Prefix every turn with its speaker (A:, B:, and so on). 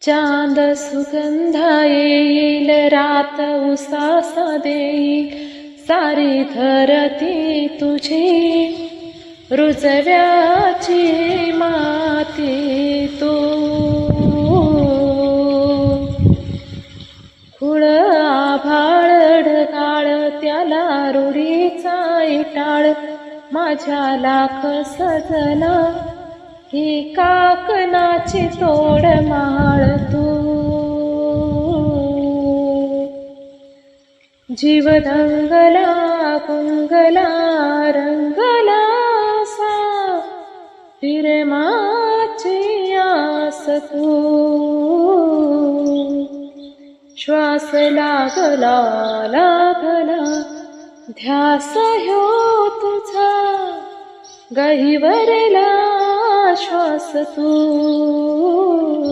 A: चांद सुगंधा येईल, रात उसासा देईल, सारी धरती तुझी रुजव्याची माती तू. खुळ आभाळ ढगाळ त्याला रुरीचा इटाळ, माझ्या लाख सजना ही काकणाची तोड माळ तू. जीव दंगला कुंगला रंगला सा, प्रेमाची आस तू. श्वास लागला लागला ध्यास ह्यो तुझा, गहिवरला श्वास तू.